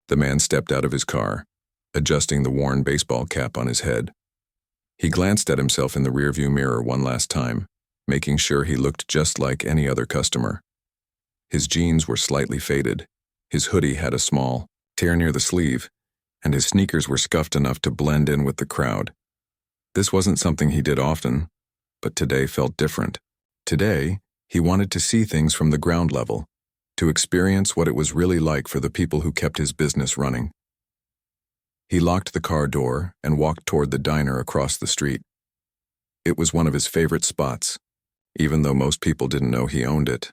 The man stepped out of his car, adjusting the worn baseball cap on his head. He glanced at himself in the rearview mirror one last time, making sure he looked just like any other customer. His jeans were slightly faded, his hoodie had a small tear near the sleeve, and his sneakers were scuffed enough to blend in with the crowd. This wasn't something he did often, but today felt different. Today, he wanted to see things from the ground level, to experience what it was really like for the people who kept his business running. He locked the car door and walked toward the diner across the street. It was one of his favorite spots, even though most people didn't know he owned it.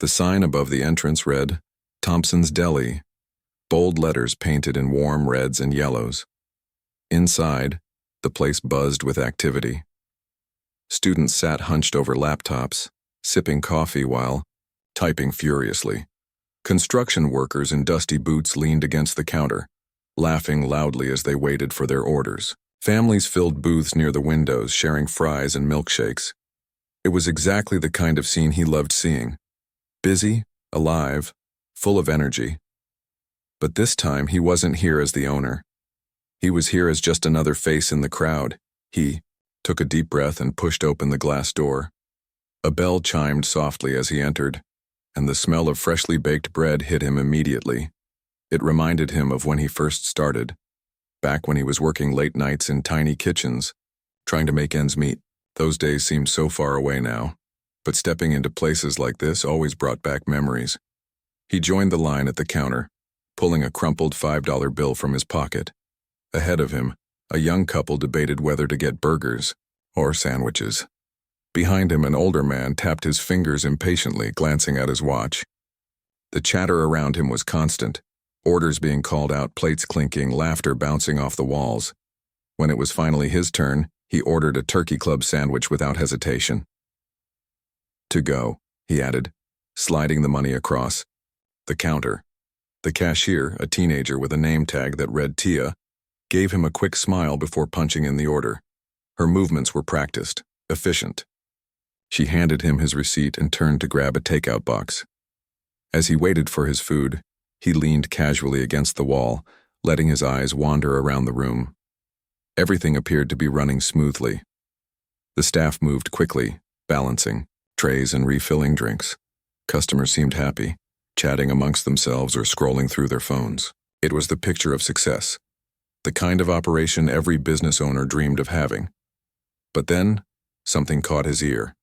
The sign above the entrance read, "Thompson's Deli," bold letters painted in warm reds and yellows. Inside, the place buzzed with activity. Students sat hunched over laptops, sipping coffee while typing furiously. Construction workers in dusty boots leaned against the counter, laughing loudly as they waited for their orders. Families filled booths near the windows, sharing fries and milkshakes. It was exactly the kind of scene he loved seeing. Busy, alive, full of energy. But this time he wasn't here as the owner. He was here as just another face in the crowd. He took a deep breath and pushed open the glass door. A bell chimed softly as he entered, and the smell of freshly baked bread hit him immediately. It reminded him of when he first started, back when he was working late nights in tiny kitchens, trying to make ends meet. Those days seemed so far away now, but stepping into places like this always brought back memories. He joined the line at the counter, pulling a crumpled $5 bill from his pocket. Ahead of him, a young couple debated whether to get burgers or sandwiches. Behind him, an older man tapped his fingers impatiently, glancing at his watch. The chatter around him was constant, orders being called out, plates clinking, laughter bouncing off the walls. When it was finally his turn, he ordered a turkey club sandwich without hesitation. "To go," he added, sliding the money across the counter. The cashier, a teenager with a name tag that read Tia, gave him a quick smile before punching in the order. Her movements were practiced, efficient. She handed him his receipt and turned to grab a takeout box. As he waited for his food, he leaned casually against the wall, letting his eyes wander around the room. Everything appeared to be running smoothly. The staff moved quickly, balancing trays and refilling drinks. Customers seemed happy, chatting amongst themselves or scrolling through their phones. It was the picture of success, the kind of operation every business owner dreamed of having. But then, something caught his ear.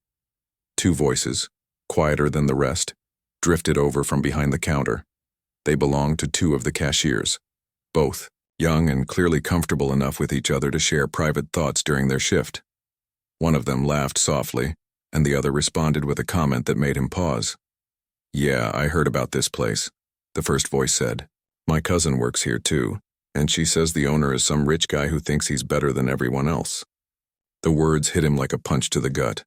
Two voices, quieter than the rest, drifted over from behind the counter. They belonged to two of the cashiers, both young and clearly comfortable enough with each other to share private thoughts during their shift. One of them laughed softly, and the other responded with a comment that made him pause. "Yeah, I heard about this place," the first voice said. "My cousin works here too, and she says the owner is some rich guy who thinks he's better than everyone else." The words hit him like a punch to the gut.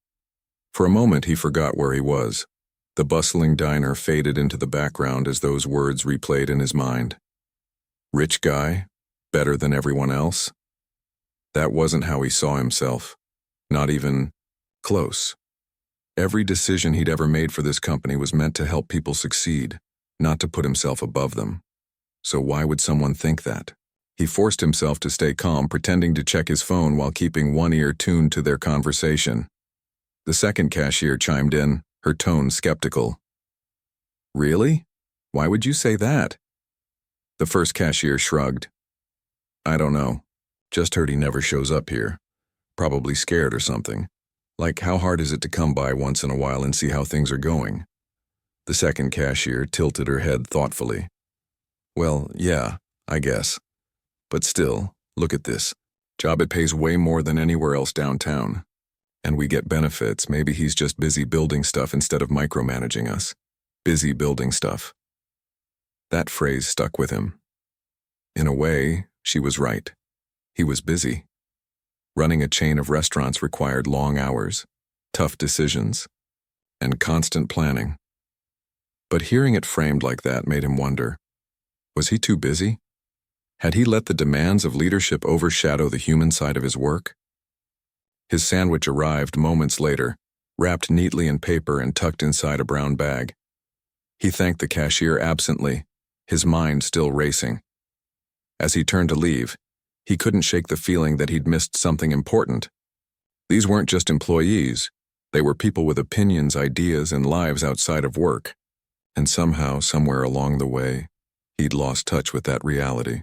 For a moment he forgot where he was. The bustling diner faded into the background as those words replayed in his mind. Rich guy? Better than everyone else? That wasn't how he saw himself. Not even close. Every decision he'd ever made for this company was meant to help people succeed, not to put himself above them. So why would someone think that? He forced himself to stay calm, pretending to check his phone while keeping one ear tuned to their conversation. The second cashier chimed in, her tone skeptical. "Really? Why would you say that?" The first cashier shrugged. "I don't know. Just heard he never shows up here. Probably scared or something. Like, how hard is it to come by once in a while and see how things are going?" The second cashier tilted her head thoughtfully. "Well, yeah, I guess. But still, look at this. Job it pays way more than anywhere else downtown. And we get benefits. Maybe he's just busy building stuff instead of micromanaging us. Busy building stuff." That phrase stuck with him. In a way, she was right. He was busy. Running a chain of restaurants required long hours, tough decisions, and constant planning. But hearing it framed like that made him wonder, was he too busy? Had he let the demands of leadership overshadow the human side of his work? His sandwich arrived moments later, wrapped neatly in paper and tucked inside a brown bag. He thanked the cashier absently, his mind still racing. As he turned to leave, he couldn't shake the feeling that he'd missed something important. These weren't just employees. They were people with opinions, ideas, and lives outside of work. And somehow, somewhere along the way, he'd lost touch with that reality.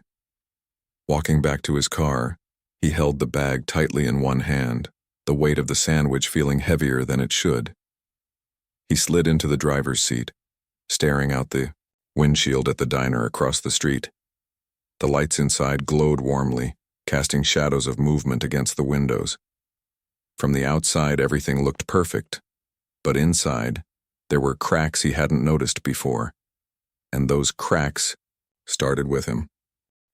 Walking back to his car, he held the bag tightly in one hand, the weight of the sandwich feeling heavier than it should. He slid into the driver's seat, staring out the windshield at the diner across the street. The lights inside glowed warmly, casting shadows of movement against the windows. From the outside, everything looked perfect, but inside, there were cracks he hadn't noticed before. And those cracks started with him.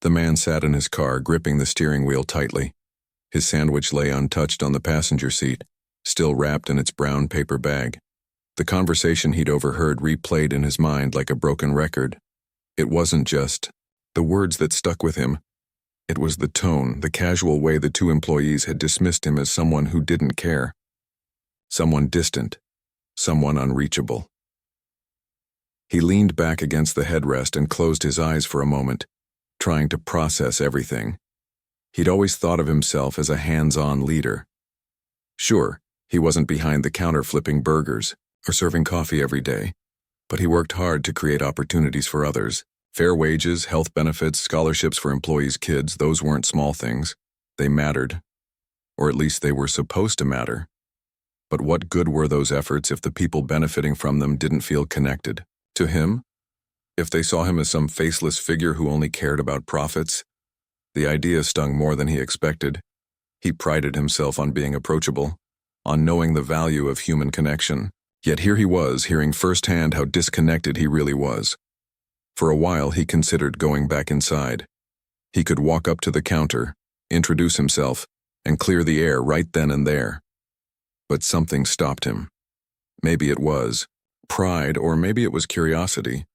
The man sat in his car, gripping the steering wheel tightly. His sandwich lay untouched on the passenger seat, still wrapped in its brown paper bag. The conversation he'd overheard replayed in his mind like a broken record. It wasn't just the words that stuck with him. It was the tone, the casual way the two employees had dismissed him as someone who didn't care. Someone distant, someone unreachable. He leaned back against the headrest and closed his eyes for a moment, trying to process everything. He'd always thought of himself as a hands-on leader. Sure, he wasn't behind the counter flipping burgers or serving coffee every day, but he worked hard to create opportunities for others. Fair wages, health benefits, scholarships for employees' kids, those weren't small things. They mattered. Or at least they were supposed to matter. But what good were those efforts if the people benefiting from them didn't feel connected to him? If they saw him as some faceless figure who only cared about profits? The idea stung more than he expected. He prided himself on being approachable, on knowing the value of human connection. Yet here he was, hearing firsthand how disconnected he really was. For a while, he considered going back inside. He could walk up to the counter, introduce himself, and clear the air right then and there. But something stopped him. Maybe it was pride, or maybe it was curiosity.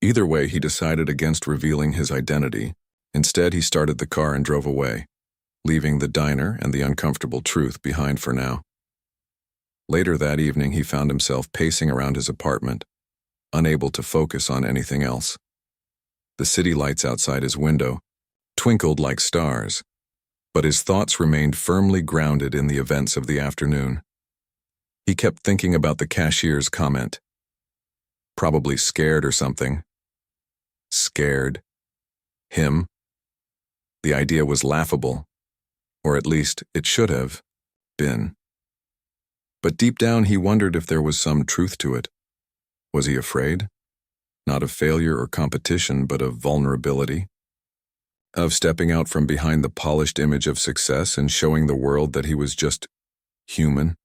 Either way, he decided against revealing his identity. Instead, he started the car and drove away, leaving the diner and the uncomfortable truth behind for now. Later that evening, he found himself pacing around his apartment, unable to focus on anything else. The city lights outside his window twinkled like stars, but his thoughts remained firmly grounded in the events of the afternoon. He kept thinking about the cashier's comment. Probably scared or something. Scared. Him. The idea was laughable, or at least it should have been. But deep down he wondered if there was some truth to it. Was he afraid? Not of failure or competition, but of vulnerability. Of stepping out from behind the polished image of success and showing the world that he was just human.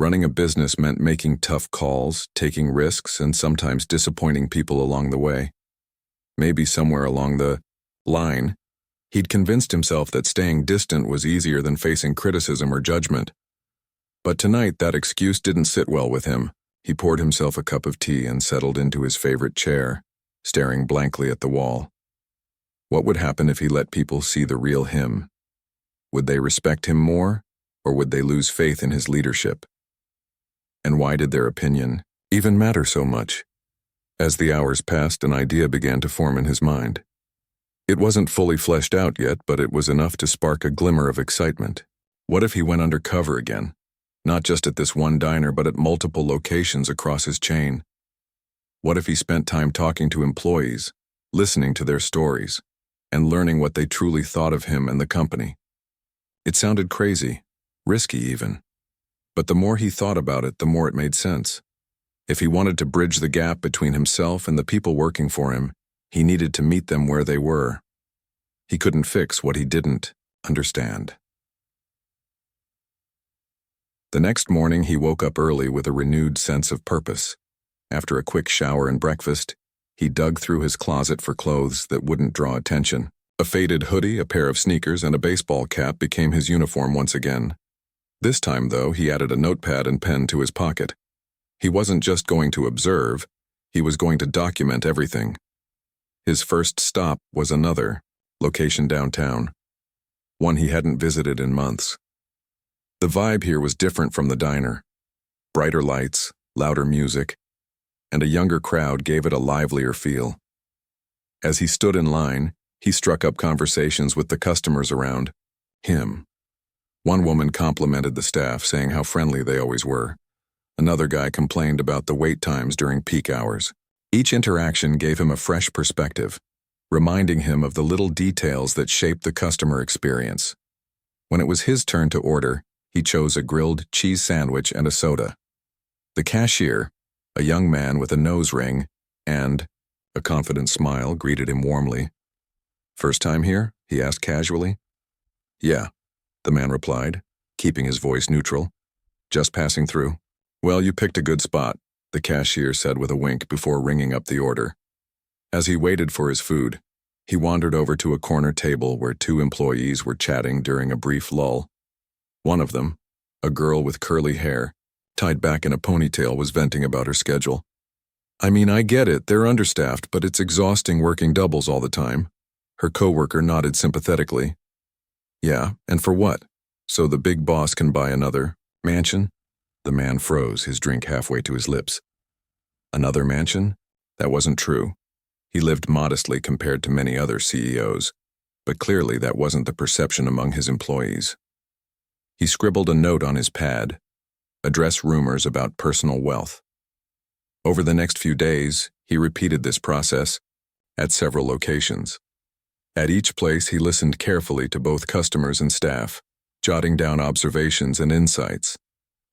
Running a business meant making tough calls, taking risks, and sometimes disappointing people along the way. Maybe somewhere along the line, he'd convinced himself that staying distant was easier than facing criticism or judgment. But tonight that excuse didn't sit well with him. He poured himself a cup of tea and settled into his favorite chair, staring blankly at the wall. What would happen if he let people see the real him? Would they respect him more, or would they lose faith in his leadership? And why did their opinion even matter so much? As the hours passed, an idea began to form in his mind. It wasn't fully fleshed out yet, but it was enough to spark a glimmer of excitement. What if he went undercover again? Not just at this one diner, but at multiple locations across his chain. What if he spent time talking to employees, listening to their stories, and learning what they truly thought of him and the company? It sounded crazy, risky even. But the more he thought about it, the more it made sense. If he wanted to bridge the gap between himself and the people working for him, he needed to meet them where they were. He couldn't fix what he didn't understand. The next morning, he woke up early with a renewed sense of purpose. After a quick shower and breakfast, he dug through his closet for clothes that wouldn't draw attention. A faded hoodie, a pair of sneakers, and a baseball cap became his uniform once again. This time, though, he added a notepad and pen to his pocket. He wasn't just going to observe, he was going to document everything. His first stop was another location downtown, one he hadn't visited in months. The vibe here was different from the diner. Brighter lights, louder music, and a younger crowd gave it a livelier feel. As he stood in line, he struck up conversations with the customers around him. One woman complimented the staff, saying how friendly they always were. Another guy complained about the wait times during peak hours. Each interaction gave him a fresh perspective, reminding him of the little details that shape the customer experience. When it was his turn to order, he chose a grilled cheese sandwich and a soda. The cashier, a young man with a nose ring and a confident smile, greeted him warmly. "First time here?" he asked casually. "Yeah," the man replied, keeping his voice neutral. "Just passing through." "Well, you picked a good spot," the cashier said with a wink before ringing up the order. As he waited for his food, he wandered over to a corner table where two employees were chatting during a brief lull. One of them, a girl with curly hair, tied back in a ponytail, was venting about her schedule. "I mean, I get it, they're understaffed, but it's exhausting working doubles all the time." Her coworker nodded sympathetically. "Yeah, and for what? So the big boss can buy another mansion?" The man froze, his drink halfway to his lips. Another mansion? That wasn't true. He lived modestly compared to many other CEOs, but clearly that wasn't the perception among his employees. He scribbled a note on his pad, address rumors about personal wealth. Over the next few days, he repeated this process at several locations. At each place, he listened carefully to both customers and staff, jotting down observations and insights.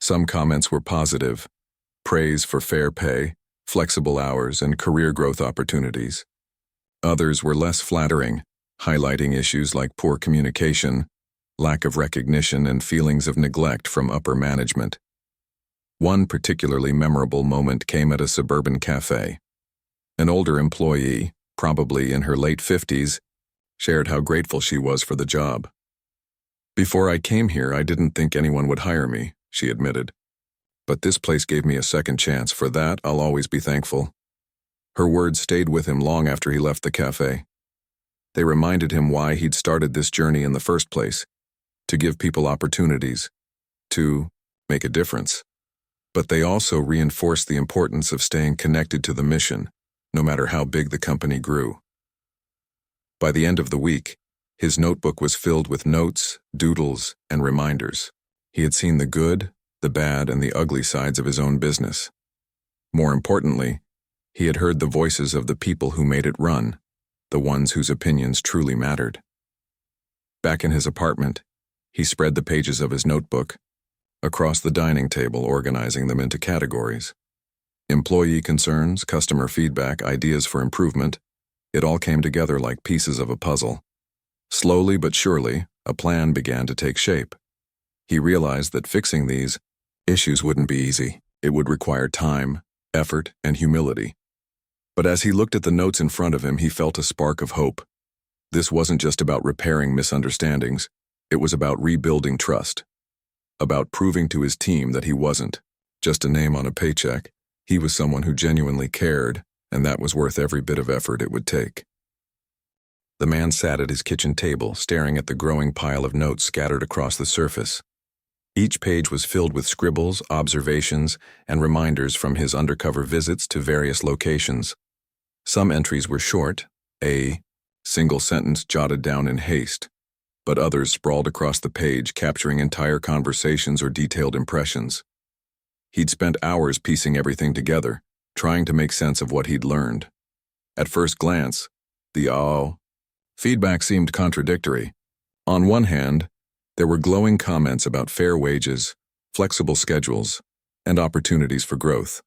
Some comments were positive, praise for fair pay, flexible hours, and career growth opportunities. Others were less flattering, highlighting issues like poor communication, lack of recognition, and feelings of neglect from upper management. One particularly memorable moment came at a suburban cafe. An older employee, probably in her late 50s, shared how grateful she was for the job. "Before I came here, I didn't think anyone would hire me," she admitted. "But this place gave me a second chance. For that, I'll always be thankful." Her words stayed with him long after he left the cafe. They reminded him why he'd started this journey in the first place: to give people opportunities, to make a difference. But they also reinforced the importance of staying connected to the mission, no matter how big the company grew. By the end of the week, his notebook was filled with notes, doodles, and reminders. He had seen the good, the bad, and the ugly sides of his own business. More importantly, he had heard the voices of the people who made it run, the ones whose opinions truly mattered. Back in his apartment, he spread the pages of his notebook across the dining table, organizing them into categories. Employee concerns, customer feedback, ideas for improvement. It all came together like pieces of a puzzle. Slowly but surely, a plan began to take shape. He realized that fixing these issues wouldn't be easy. It would require time, effort, and humility. But as he looked at the notes in front of him, he felt a spark of hope. This wasn't just about repairing misunderstandings. It was about rebuilding trust. About proving to his team that he wasn't just a name on a paycheck. He was someone who genuinely cared, and that was worth every bit of effort it would take. The man sat at his kitchen table, staring at the growing pile of notes scattered across the surface. Each page was filled with scribbles, observations, and reminders from his undercover visits to various locations. Some entries were short, a single sentence jotted down in haste, but others sprawled across the page, capturing entire conversations or detailed impressions. He'd spent hours piecing everything together, trying to make sense of what he'd learned. At first glance, the feedback seemed contradictory. On one hand, there were glowing comments about fair wages, flexible schedules, and opportunities for growth.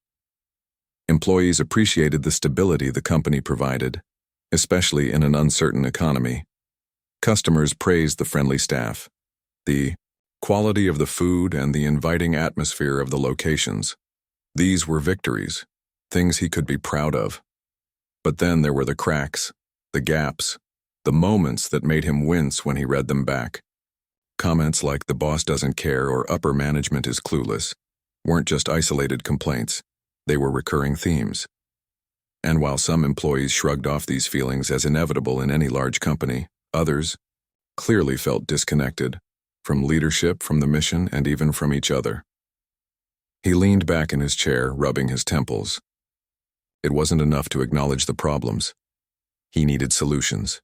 Employees appreciated the stability the company provided, especially in an uncertain economy. Customers praised the friendly staff, the quality of the food, and the inviting atmosphere of the locations. These were victories, things he could be proud of. But then there were the cracks, the gaps, the moments that made him wince when he read them back. Comments like "the boss doesn't care" or "upper management is clueless" weren't just isolated complaints, they were recurring themes. And while some employees shrugged off these feelings as inevitable in any large company, others clearly felt disconnected, from leadership, from the mission, and even from each other. He leaned back in his chair, rubbing his temples. It wasn't enough to acknowledge the problems. He needed solutions,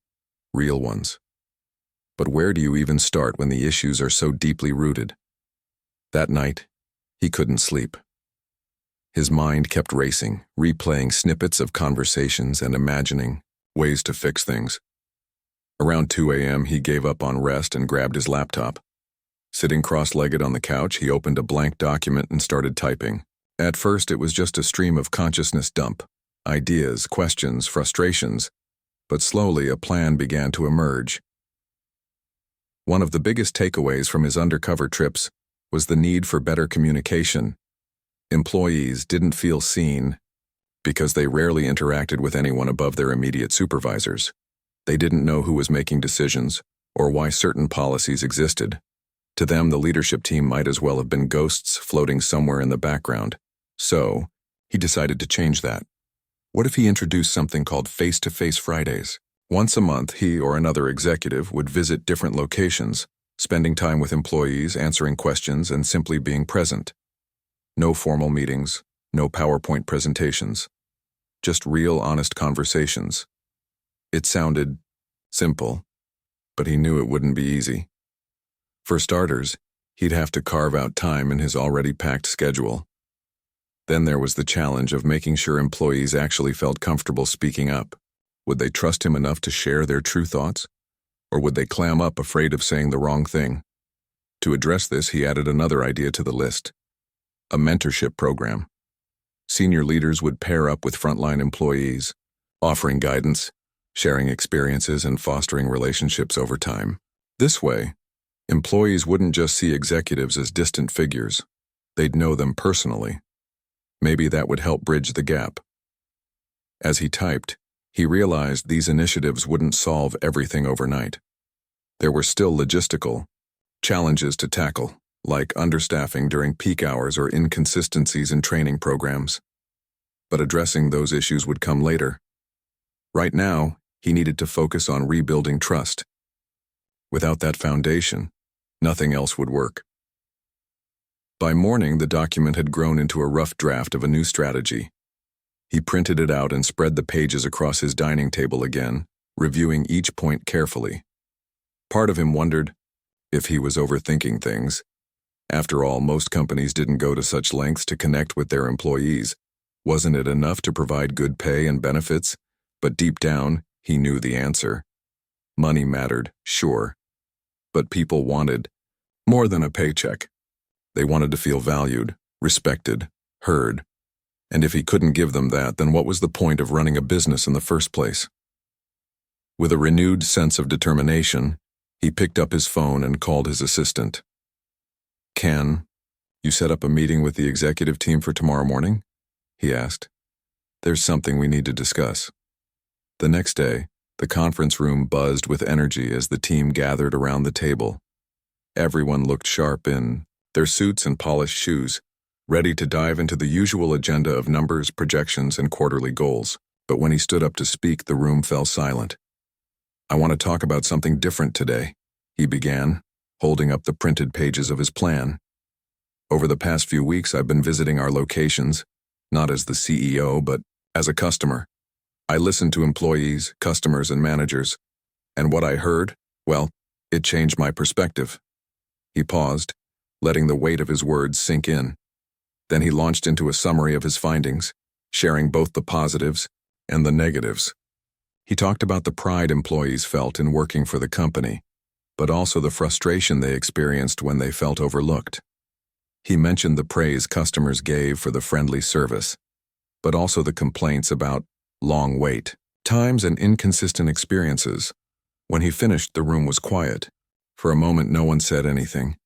real ones. But where do you even start when the issues are so deeply rooted? That night, he couldn't sleep. His mind kept racing, replaying snippets of conversations and imagining ways to fix things. Around 2 a.m., he gave up on rest and grabbed his laptop. Sitting cross-legged on the couch, he opened a blank document and started typing. At first, it was just a stream of consciousness dump, ideas, questions, frustrations, but slowly a plan began to emerge. One of the biggest takeaways from his undercover trips was the need for better communication. Employees didn't feel seen because they rarely interacted with anyone above their immediate supervisors. They didn't know who was making decisions or why certain policies existed. To them, the leadership team might as well have been ghosts floating somewhere in the background. So, he decided to change that. What if he introduced something called face-to-face Fridays? Once a month, he or another executive would visit different locations, spending time with employees, answering questions, and simply being present. No formal meetings, no PowerPoint presentations. Just real, honest conversations. It sounded simple, but he knew it wouldn't be easy. For starters, he'd have to carve out time in his already packed schedule. Then there was the challenge of making sure employees actually felt comfortable speaking up. Would they trust him enough to share their true thoughts? Or would they clam up, afraid of saying the wrong thing? To address this, he added another idea to the list: a mentorship program. Senior leaders would pair up with frontline employees, offering guidance, sharing experiences, and fostering relationships over time. This way, employees wouldn't just see executives as distant figures. They'd know them personally. Maybe that would help bridge the gap. As he typed, he realized these initiatives wouldn't solve everything overnight. There were still logistical challenges to tackle, like understaffing during peak hours or inconsistencies in training programs. But addressing those issues would come later. Right now, he needed to focus on rebuilding trust. Without that foundation, nothing else would work. By morning, the document had grown into a rough draft of a new strategy. He printed it out and spread the pages across his dining table again, reviewing each point carefully. Part of him wondered if he was overthinking things. After all, most companies didn't go to such lengths to connect with their employees. Wasn't it enough to provide good pay and benefits? But deep down, he knew the answer. Money mattered, sure. But people wanted more than a paycheck. They wanted to feel valued, respected, heard. And if he couldn't give them that, then what was the point of running a business in the first place? With a renewed sense of determination, he picked up his phone and called his assistant. "Ken, you set up a meeting with the executive team for tomorrow morning?" he asked. "There's something we need to discuss." The next day, the conference room buzzed with energy as the team gathered around the table. Everyone looked sharp in their suits and polished shoes, ready to dive into the usual agenda of numbers, projections, and quarterly goals. But when he stood up to speak, the room fell silent. "I want to talk about something different today," he began, holding up the printed pages of his plan. "Over the past few weeks, I've been visiting our locations, not as the CEO, but as a customer. I listened to employees, customers, and managers, and what I heard, well, it changed my perspective." He paused, letting the weight of his words sink in. Then he launched into a summary of his findings, sharing both the positives and the negatives. He talked about the pride employees felt in working for the company, but also the frustration they experienced when they felt overlooked. He mentioned the praise customers gave for the friendly service, but also the complaints about long wait times and inconsistent experiences. When he finished, the room was quiet. For a moment, no one said anything.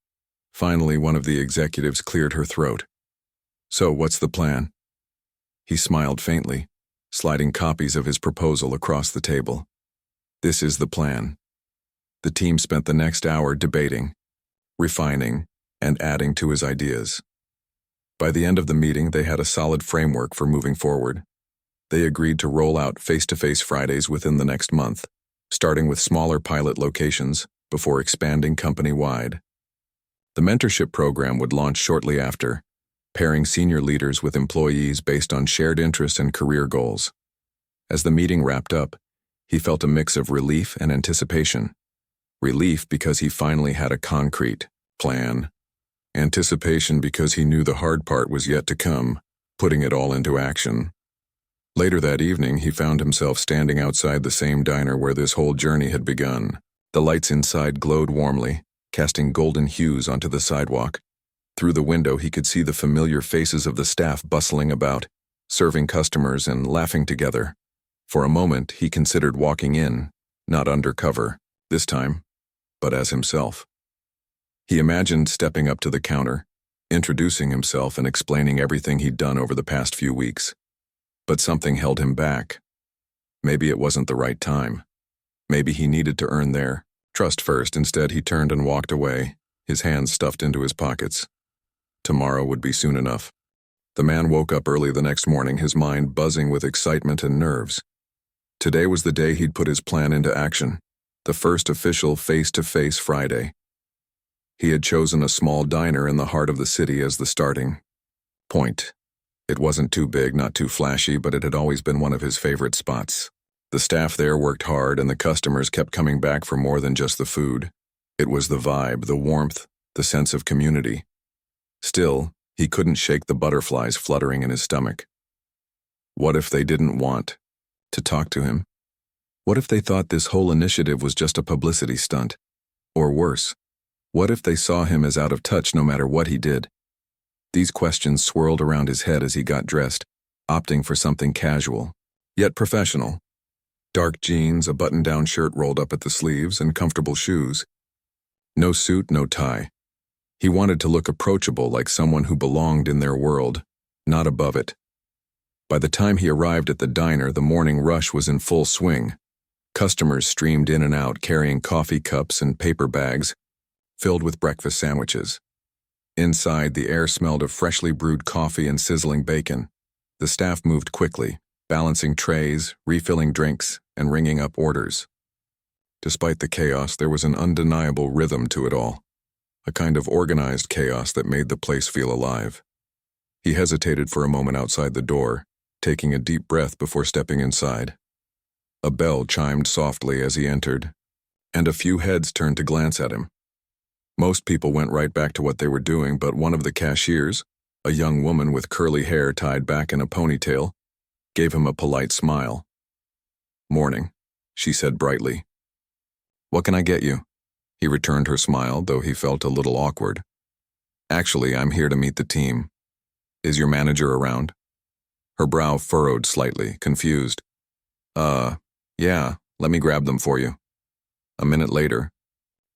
Finally, one of the executives cleared her throat. "So, what's the plan?" He smiled faintly, sliding copies of his proposal across the table. "This is the plan." The team spent the next hour debating, refining, and adding to his ideas. By the end of the meeting, they had a solid framework for moving forward. They agreed to roll out face-to-face Fridays within the next month, starting with smaller pilot locations before expanding company-wide. The mentorship program would launch shortly after, pairing senior leaders with employees based on shared interests and career goals. As the meeting wrapped up, He felt a mix of relief and anticipation. Relief because he finally had a concrete plan. Anticipation because he knew the hard part was yet to come, putting it all into action. Later that evening, he found himself standing outside the same diner where this whole journey had begun. The lights inside glowed warmly, casting golden hues onto the sidewalk. Through the window, he could see the familiar faces of the staff bustling about, serving customers and laughing together. For a moment, he considered walking in, not undercover, this time, but as himself. He imagined stepping up to the counter, introducing himself and explaining everything he'd done over the past few weeks. But something held him back. Maybe it wasn't the right time. Maybe he needed to earn their trust first. Instead, he turned and walked away, his hands stuffed into his pockets. Tomorrow would be soon enough. The man woke up early the next morning, his mind buzzing with excitement and nerves. Today was the day he'd put his plan into action, the first official face-to-face Friday. He had chosen a small diner in the heart of the city as the starting point. It wasn't too big, not too flashy, but it had always been one of his favorite spots. The staff there worked hard, and the customers kept coming back for more than just the food. It was the vibe, the warmth, the sense of community. Still, he couldn't shake the butterflies fluttering in his stomach. What if they didn't want to talk to him? What if they thought this whole initiative was just a publicity stunt? Or worse, what if they saw him as out of touch no matter what he did? These questions swirled around his head as he got dressed, opting for something casual, yet professional. Dark jeans, a button-down shirt rolled up at the sleeves, and comfortable shoes. No suit, no tie. He wanted to look approachable, like someone who belonged in their world, not above it. By the time he arrived at the diner, the morning rush was in full swing. Customers streamed in and out, carrying coffee cups and paper bags filled with breakfast sandwiches. Inside, the air smelled of freshly brewed coffee and sizzling bacon. The staff moved quickly, balancing trays, refilling drinks, and ringing up orders. Despite the chaos, there was an undeniable rhythm to it all, a kind of organized chaos that made the place feel alive. He hesitated for a moment outside the door, taking a deep breath before stepping inside. A bell chimed softly as he entered, and a few heads turned to glance at him. Most people went right back to what they were doing, but one of the cashiers, a young woman with curly hair tied back in a ponytail, gave him a polite smile. "Morning," she said brightly. "What can I get you?" He returned her smile, though he felt a little awkward. "Actually, I'm here to meet the team. Is your manager around?" Her brow furrowed slightly, confused. Yeah, let me grab them for you." A minute later,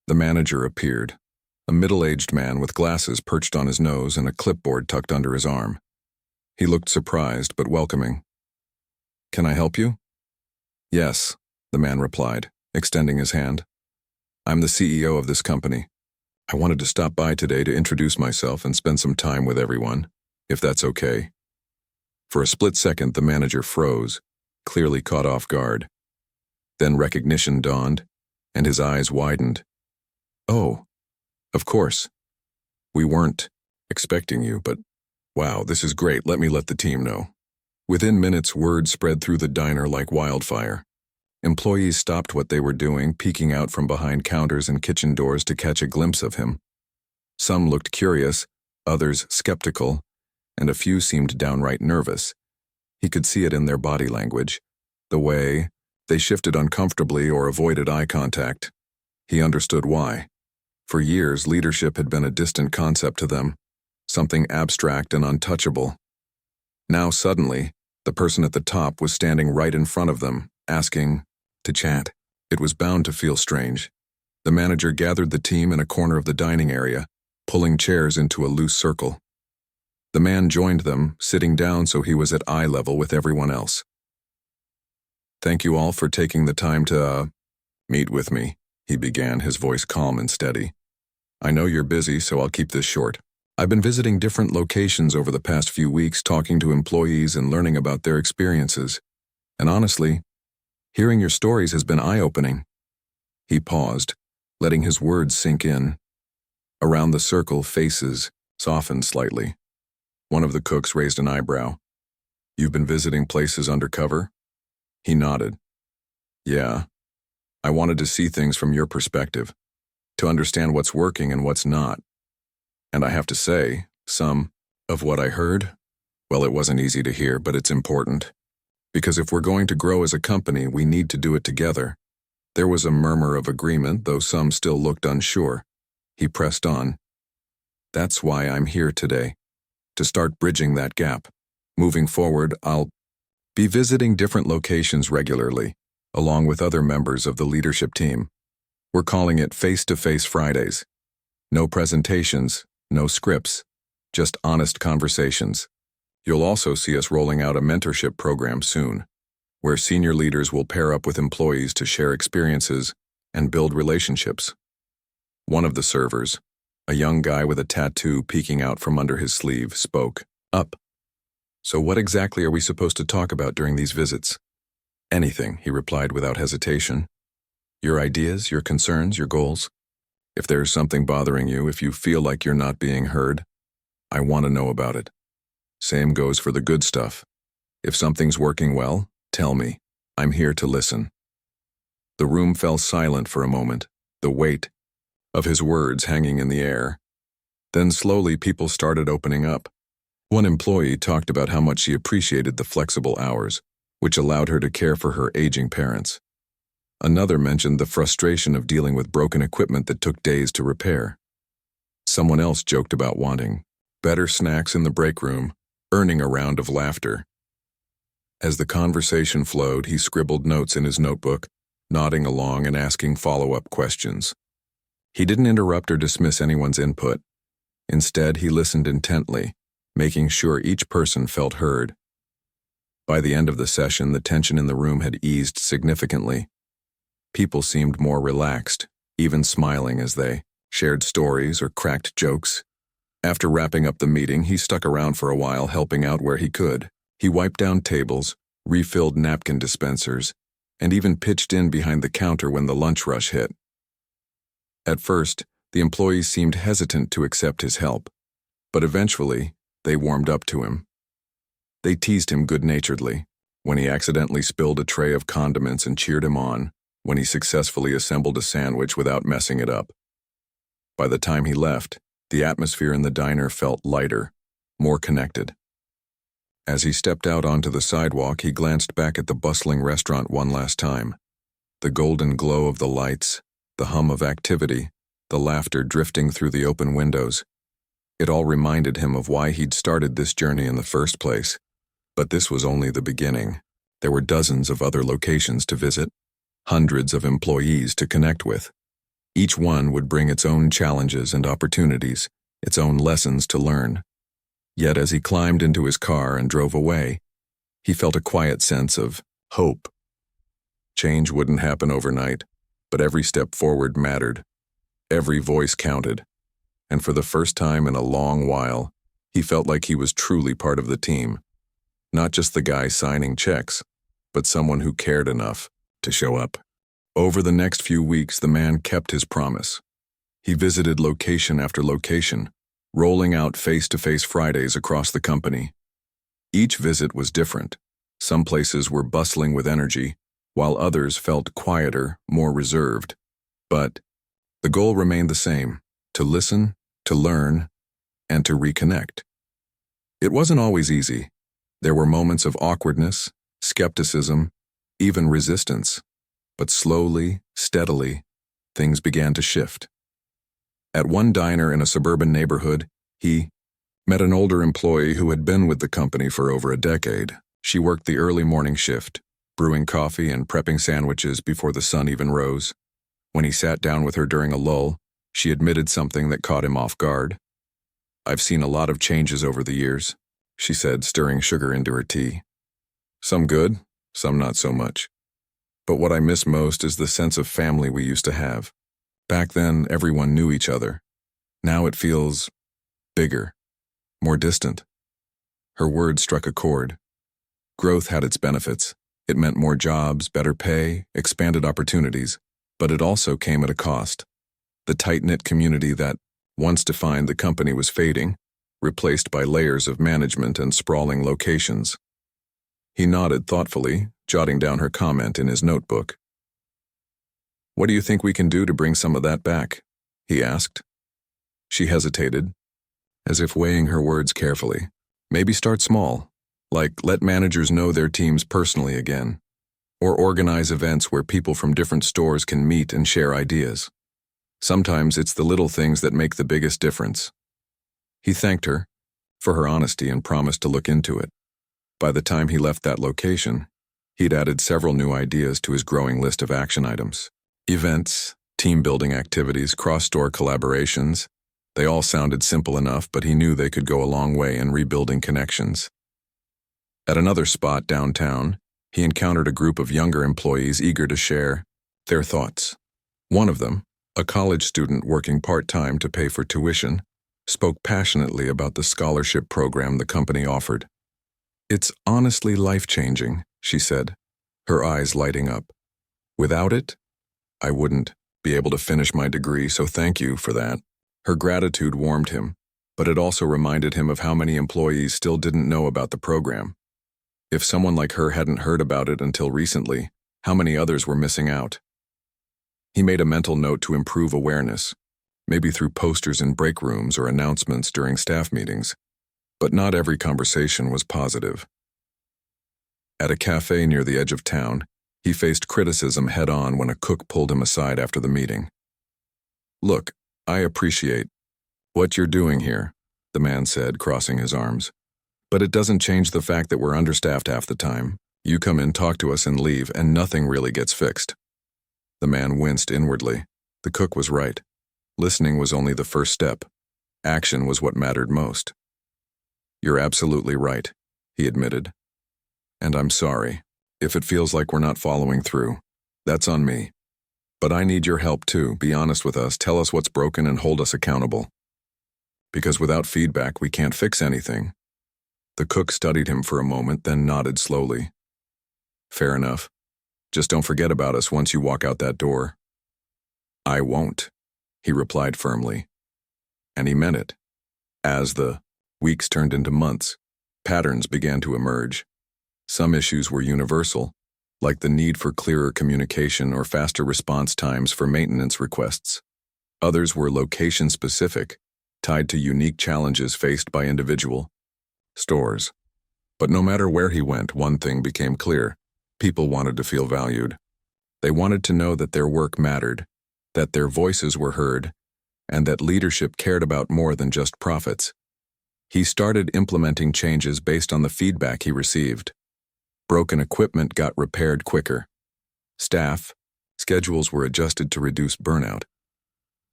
the manager appeared, a middle-aged man with glasses perched on his nose and a clipboard tucked under his arm. He looked surprised but welcoming. "Can I help you?" "Yes," the man replied, extending his hand. "I'm the CEO of this company. I wanted to stop by today to introduce myself and spend some time with everyone, if that's okay." For a split second, the manager froze, clearly caught off guard. Then recognition dawned, and his eyes widened. "Oh, of course. We weren't expecting you, but wow, this is great. Let me let the team know." Within minutes, word spread through the diner like wildfire. Employees stopped what they were doing, peeking out from behind counters and kitchen doors to catch a glimpse of him. Some looked curious, others skeptical, and a few seemed downright nervous. He could see it in their body language, the way they shifted uncomfortably or avoided eye contact. He understood why. For years, leadership had been a distant concept to them, something abstract and untouchable. Now suddenly, the person at the top was standing right in front of them, asking to chat. It was bound to feel strange. The manager gathered the team in a corner of the dining area, pulling chairs into a loose circle. The man joined them, sitting down so he was at eye level with everyone else. "Thank you all for taking the time to, meet with me," he began, his voice calm and steady. "I know you're busy, so I'll keep this short. I've been visiting different locations over the past few weeks, talking to employees and learning about their experiences. And honestly, hearing your stories has been eye-opening." He paused, letting his words sink in. Around the circle, faces softened slightly. One of the cooks raised an eyebrow. "You've been visiting places undercover?" He nodded. Yeah, I wanted to see things from your perspective, to understand what's working and what's not. And I have to say, some of what I heard, well, it wasn't easy to hear, but it's important. Because if we're going to grow as a company, we need to do it together. There was a murmur of agreement, though some still looked unsure. He pressed on. That's why I'm here today, to start bridging that gap. Moving forward, I'll be visiting different locations regularly, along with other members of the leadership team. We're calling it Face-to-Face Fridays. No presentations, no scripts, just honest conversations. You'll also see us rolling out a mentorship program soon, where senior leaders will pair up with employees to share experiences and build relationships. One of the servers, a young guy with a tattoo peeking out from under his sleeve, spoke up. So what exactly are we supposed to talk about during these visits? Anything, he replied without hesitation. Your ideas, your concerns, your goals. If there's something bothering you, if you feel like you're not being heard, I want to know about it. Same goes for the good stuff. If something's working well, tell me. I'm here to listen. The room fell silent for a moment, the weight of his words hanging in the air. Then slowly people started opening up. One employee talked about how much she appreciated the flexible hours, which allowed her to care for her aging parents. Another mentioned the frustration of dealing with broken equipment that took days to repair. Someone else joked about wanting better snacks in the break room, earning a round of laughter. As the conversation flowed, he scribbled notes in his notebook, nodding along and asking follow-up questions. He didn't interrupt or dismiss anyone's input. Instead, he listened intently, making sure each person felt heard. By the end of the session, the tension in the room had eased significantly. People seemed more relaxed, even smiling as they shared stories or cracked jokes. After wrapping up the meeting, he stuck around for a while, helping out where he could. He wiped down tables, refilled napkin dispensers, and even pitched in behind the counter when the lunch rush hit. At first, the employees seemed hesitant to accept his help, but eventually, they warmed up to him. They teased him good-naturedly when he accidentally spilled a tray of condiments and cheered him on when he successfully assembled a sandwich without messing it up. By the time he left, the atmosphere in the diner felt lighter, more connected. As he stepped out onto the sidewalk, he glanced back at the bustling restaurant one last time. The golden glow of the lights, the hum of activity, the laughter drifting through the open windows. It all reminded him of why he'd started this journey in the first place. But this was only the beginning. There were dozens of other locations to visit, hundreds of employees to connect with. Each one would bring its own challenges and opportunities, its own lessons to learn. Yet as he climbed into his car and drove away, he felt a quiet sense of hope. Change wouldn't happen overnight, but every step forward mattered. Every voice counted. And for the first time in a long while, he felt like he was truly part of the team. Not just the guy signing checks, but someone who cared enough to show up. Over the next few weeks, the man kept his promise. He visited location after location, rolling out face-to-face Fridays across the company. Each visit was different. Some places were bustling with energy, while others felt quieter, more reserved. But the goal remained the same: to listen, to learn, and to reconnect. It wasn't always easy. There were moments of awkwardness, skepticism, even resistance. But slowly, steadily, things began to shift. At one diner in a suburban neighborhood, he met an older employee who had been with the company for over a decade. She worked the early morning shift, brewing coffee and prepping sandwiches before the sun even rose. When he sat down with her during a lull, she admitted something that caught him off guard. "I've seen a lot of changes over the years," she said, stirring sugar into her tea. "Some good, some not so much. But what I miss most is the sense of family we used to have. Back then, everyone knew each other. Now it feels bigger, more distant." Her words struck a chord. Growth had its benefits. It meant more jobs, better pay, expanded opportunities. But it also came at a cost. The tight-knit community that once defined the company was fading, replaced by layers of management and sprawling locations. He nodded thoughtfully, jotting down her comment in his notebook. What do you think we can do to bring some of that back? He asked. She hesitated, as if weighing her words carefully. Maybe start small, like let managers know their teams personally again, or organize events where people from different stores can meet and share ideas. Sometimes it's the little things that make the biggest difference. He thanked her for her honesty and promised to look into it. By the time he left that location, he'd added several new ideas to his growing list of action items. Events, team-building activities, cross-store collaborations. They all sounded simple enough, but he knew they could go a long way in rebuilding connections. At another spot downtown, he encountered a group of younger employees eager to share their thoughts. One of them, a college student working part-time to pay for tuition, spoke passionately about the scholarship program the company offered. "It's honestly life-changing," she said, her eyes lighting up. "Without it, I wouldn't be able to finish my degree, so thank you for that." Her gratitude warmed him, but it also reminded him of how many employees still didn't know about the program. If someone like her hadn't heard about it until recently, how many others were missing out? He made a mental note to improve awareness, maybe through posters in break rooms or announcements during staff meetings, but not every conversation was positive. At a cafe near the edge of town, he faced criticism head-on when a cook pulled him aside after the meeting. "Look, I appreciate what you're doing here," the man said, crossing his arms. "But it doesn't change the fact that we're understaffed half the time. You come in, talk to us, and leave, and nothing really gets fixed." The man winced inwardly. The cook was right. Listening was only the first step. Action was what mattered most. "You're absolutely right," he admitted. "And I'm sorry. If it feels like we're not following through, that's on me. But I need your help too. Be honest with us, tell us what's broken, and hold us accountable. Because without feedback, we can't fix anything." The cook studied him for a moment, then nodded slowly. "Fair enough. Just don't forget about us once you walk out that door." "I won't," he replied firmly. And he meant it. As the weeks turned into months, patterns began to emerge. Some issues were universal, like the need for clearer communication or faster response times for maintenance requests. Others were location-specific, tied to unique challenges faced by individual stores. But no matter where he went, one thing became clear. People wanted to feel valued. They wanted to know that their work mattered, that their voices were heard, and that leadership cared about more than just profits. He started implementing changes based on the feedback he received. Broken equipment got repaired quicker. Schedules were adjusted to reduce burnout.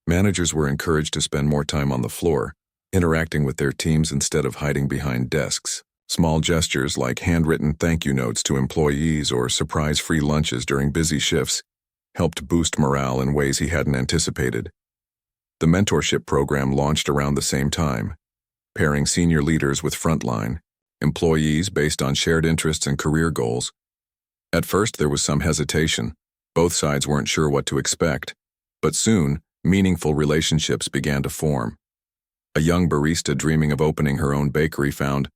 Managers were encouraged to spend more time on the floor, interacting with their teams instead of hiding behind desks. Small gestures like handwritten thank you notes to employees or surprise free lunches during busy shifts helped boost morale in ways he hadn't anticipated. The mentorship program launched around the same time, pairing senior leaders with frontline employees based on shared interests and career goals. At first, there was some hesitation. Both sides weren't sure what to expect, but soon, meaningful relationships began to form. A young barista dreaming of opening her own bakery found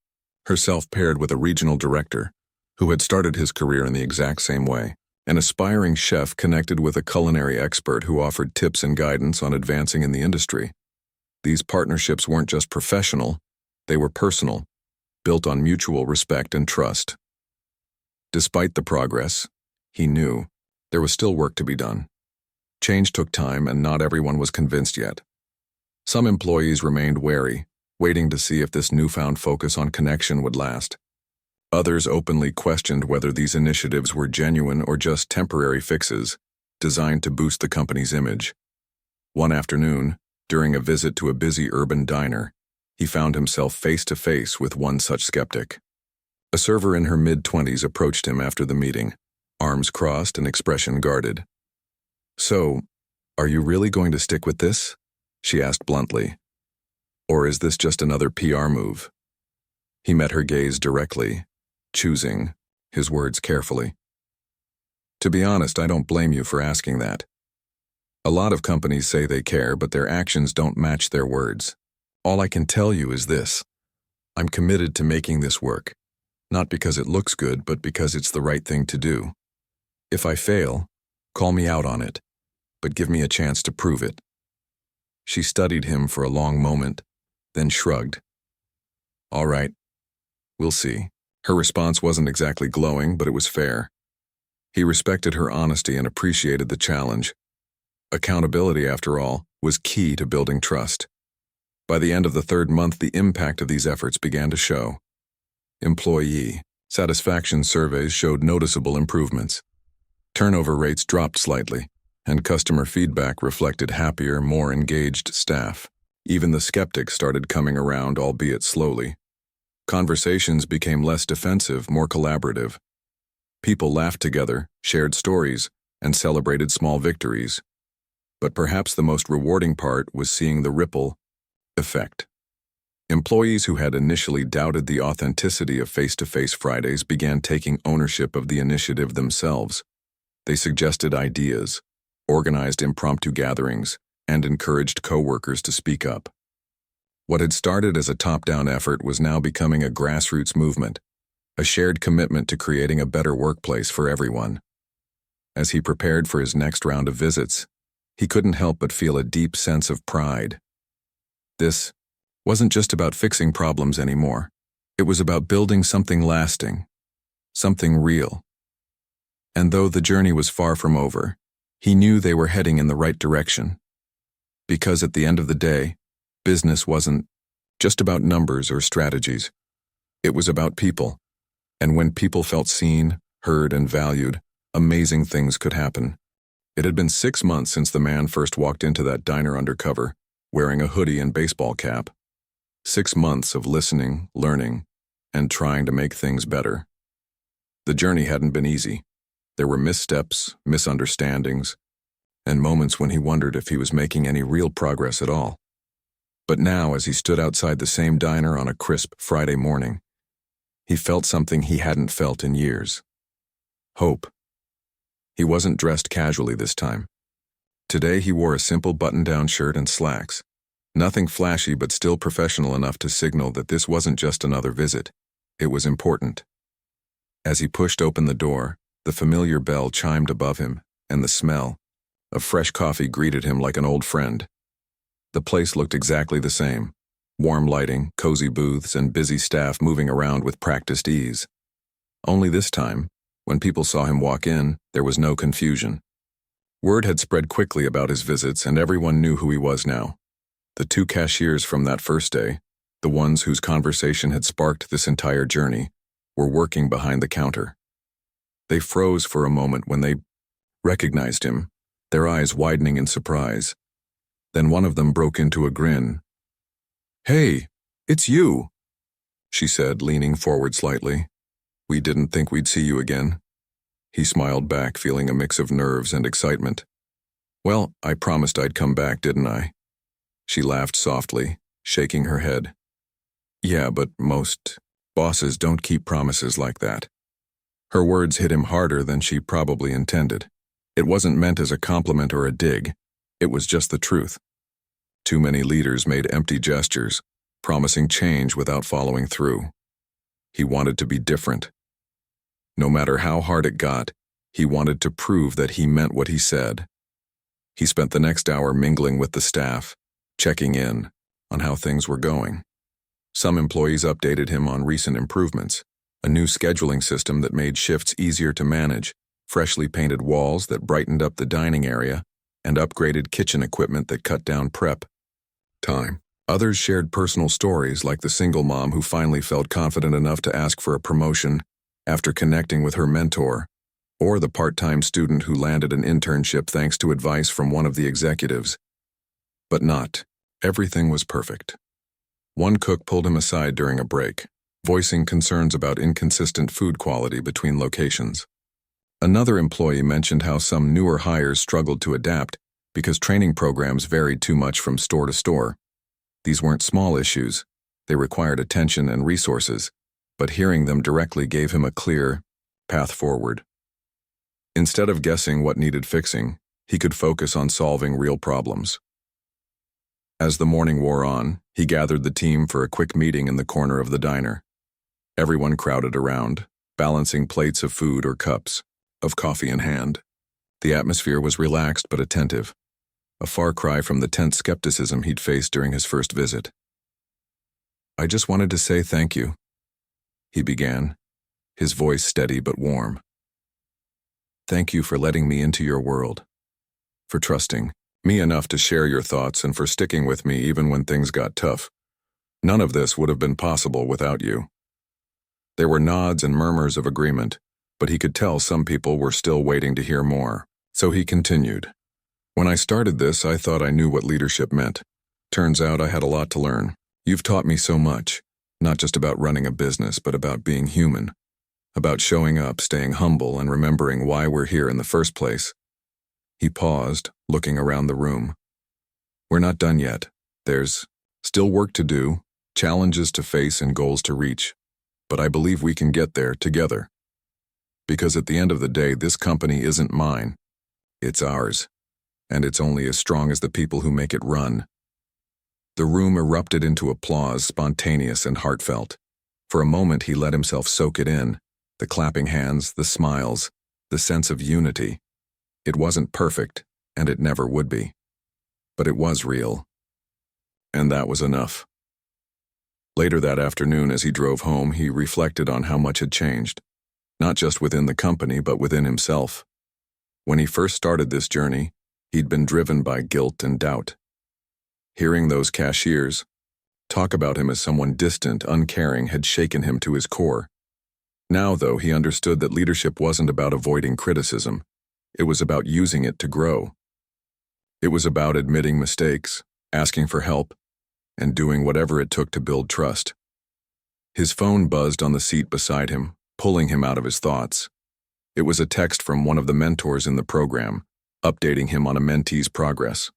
herself paired with a regional director who had started his career in the exact same way. An aspiring chef connected with a culinary expert who offered tips and guidance on advancing in the industry. These partnerships weren't just professional, they were personal, built on mutual respect and trust. Despite the progress, he knew there was still work to be done. Change took time, and not everyone was convinced yet. Some employees remained wary, waiting to see if this newfound focus on connection would last. Others openly questioned whether these initiatives were genuine or just temporary fixes designed to boost the company's image. One afternoon, during a visit to a busy urban diner, he found himself face-to-face with one such skeptic. A server in her mid-20s approached him after the meeting, arms crossed and expression guarded. "So, are you really going to stick with this?" she asked bluntly. "Or is this just another PR move?" He met her gaze directly, choosing his words carefully. "To be honest, I don't blame you for asking that. A lot of companies say they care, but their actions don't match their words. All I can tell you is this. I'm committed to making this work, not because it looks good, but because it's the right thing to do. If I fail, call me out on it, but give me a chance to prove it." She studied him for a long moment, then shrugged. "All right, we'll see." Her response wasn't exactly glowing, but it was fair. He respected her honesty and appreciated the challenge. Accountability, after all, was key to building trust. By the end of the third month, the impact of these efforts began to show. Employee satisfaction surveys showed noticeable improvements. Turnover rates dropped slightly, and customer feedback reflected happier, more engaged staff. Even the skeptics started coming around, albeit slowly. Conversations became less defensive, more collaborative. People laughed together, shared stories, and celebrated small victories. But perhaps the most rewarding part was seeing the ripple effect. Employees who had initially doubted the authenticity of face-to-face Fridays began taking ownership of the initiative themselves. They suggested ideas, organized impromptu gatherings, and encouraged coworkers to speak up. What had started as a top-down effort was now becoming a grassroots movement, a shared commitment to creating a better workplace for everyone. As he prepared for his next round of visits, he couldn't help but feel a deep sense of pride. This wasn't just about fixing problems anymore. It was about building something lasting, something real. And though the journey was far from over, he knew they were heading in the right direction. Because at the end of the day, business wasn't just about numbers or strategies. It was about people. And when people felt seen, heard, and valued, amazing things could happen. It had been 6 months since the man first walked into that diner undercover, wearing a hoodie and baseball cap. 6 months of listening, learning, and trying to make things better. The journey hadn't been easy. There were missteps, misunderstandings, and moments when he wondered if he was making any real progress at all. But now, as he stood outside the same diner on a crisp Friday morning, he felt something he hadn't felt in years. Hope. He wasn't dressed casually this time. Today he wore a simple button-down shirt and slacks. Nothing flashy, but still professional enough to signal that this wasn't just another visit. It was important. As he pushed open the door, the familiar bell chimed above him, and the smell of fresh coffee greeted him like an old friend. The place looked exactly the same. Warm lighting, cozy booths, and busy staff moving around with practiced ease. Only this time, when people saw him walk in, there was no confusion. Word had spread quickly about his visits, and everyone knew who he was now. The 2 cashiers from that first day, the ones whose conversation had sparked this entire journey, were working behind the counter. They froze for a moment when they recognized him, their eyes widening in surprise. Then one of them broke into a grin. "Hey, it's you," she said, leaning forward slightly. "We didn't think we'd see you again." He smiled back, feeling a mix of nerves and excitement. "Well, I promised I'd come back, didn't I?" She laughed softly, shaking her head. "Yeah, but most bosses don't keep promises like that." Her words hit him harder than she probably intended. It wasn't meant as a compliment or a dig. It was just the truth. Too many leaders made empty gestures, promising change without following through. He wanted to be different. No matter how hard it got, he wanted to prove that he meant what he said. He spent the next hour mingling with the staff, checking in on how things were going. Some employees updated him on recent improvements, a new scheduling system that made shifts easier to manage, freshly painted walls that brightened up the dining area, and upgraded kitchen equipment that cut down prep time. Others shared personal stories, like the single mom who finally felt confident enough to ask for a promotion after connecting with her mentor, or the part-time student who landed an internship thanks to advice from one of the executives. But not everything was perfect. One cook pulled him aside during a break, voicing concerns about inconsistent food quality between locations. Another employee mentioned how some newer hires struggled to adapt because training programs varied too much from store to store. These weren't small issues. They required attention and resources, but hearing them directly gave him a clear path forward. Instead of guessing what needed fixing, he could focus on solving real problems. As the morning wore on, he gathered the team for a quick meeting in the corner of the diner. Everyone crowded around, balancing plates of food or cups of coffee in hand. The atmosphere was relaxed but attentive, a far cry from the tense skepticism he'd faced during his first visit. "I just wanted to say thank you," he began, his voice steady but warm. "Thank you for letting me into your world, for trusting me enough to share your thoughts and for sticking with me even when things got tough. None of this would have been possible without you." There were nods and murmurs of agreement, but he could tell some people were still waiting to hear more. So he continued. "When I started this, I thought I knew what leadership meant. Turns out I had a lot to learn. You've taught me so much, not just about running a business, but about being human, about showing up, staying humble, and remembering why we're here in the first place." He paused, looking around the room. "We're not done yet. There's still work to do, challenges to face, and goals to reach. But I believe we can get there together. Because at the end of the day, this company isn't mine. It's ours. And it's only as strong as the people who make it run." The room erupted into applause, spontaneous and heartfelt. For a moment he let himself soak it in, the clapping hands, the smiles, the sense of unity. It wasn't perfect, and it never would be. But it was real. And that was enough. Later that afternoon, as he drove home, he reflected on how much had changed, not just within the company, but within himself. When he first started this journey, he'd been driven by guilt and doubt. Hearing those cashiers talk about him as someone distant, uncaring, had shaken him to his core. Now, though, he understood that leadership wasn't about avoiding criticism. It was about using it to grow. It was about admitting mistakes, asking for help, and doing whatever it took to build trust. His phone buzzed on the seat beside him, pulling him out of his thoughts. It was a text from one of the mentors in the program, updating him on a mentee's progress.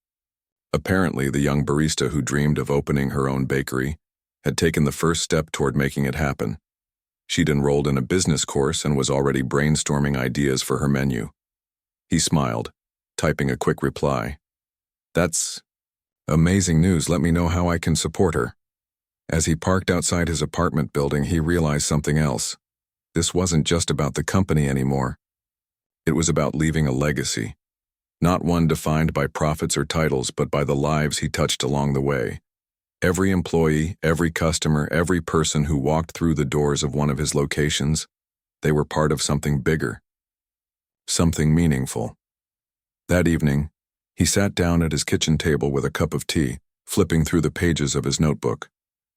Apparently, the young barista who dreamed of opening her own bakery had taken the first step toward making it happen. She'd enrolled in a business course and was already brainstorming ideas for her menu. He smiled, typing a quick reply. "That's amazing news. Let me know how I can support her." As he parked outside his apartment building, he realized something else. This wasn't just about the company anymore. It was about leaving a legacy. Not one defined by profits or titles, but by the lives he touched along the way. Every employee, every customer, every person who walked through the doors of one of his locations, they were part of something bigger. Something meaningful. That evening, he sat down at his kitchen table with a cup of tea, flipping through the pages of his notebook.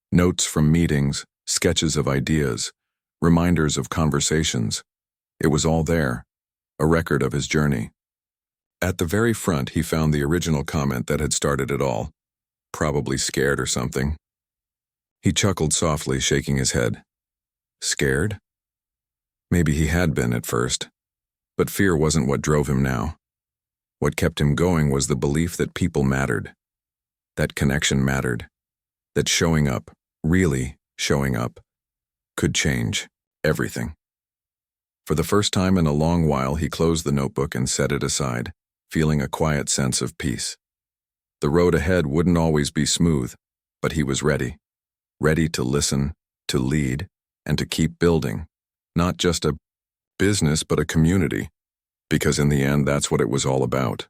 Notes from meetings, sketches of ideas, reminders of conversations. It was all there, a record of his journey. At the very front, he found the original comment that had started it all. Probably scared or something. He chuckled softly, shaking his head. Scared? Maybe he had been at first, but fear wasn't what drove him now. What kept him going was the belief that people mattered, that connection mattered, that showing up, really showing up, could change everything. For the first time in a long while, he closed the notebook and set it aside, feeling a quiet sense of peace. The road ahead wouldn't always be smooth, but he was ready to listen, to lead, and to keep building, not just a business but a community, because in the end that's what it was all about.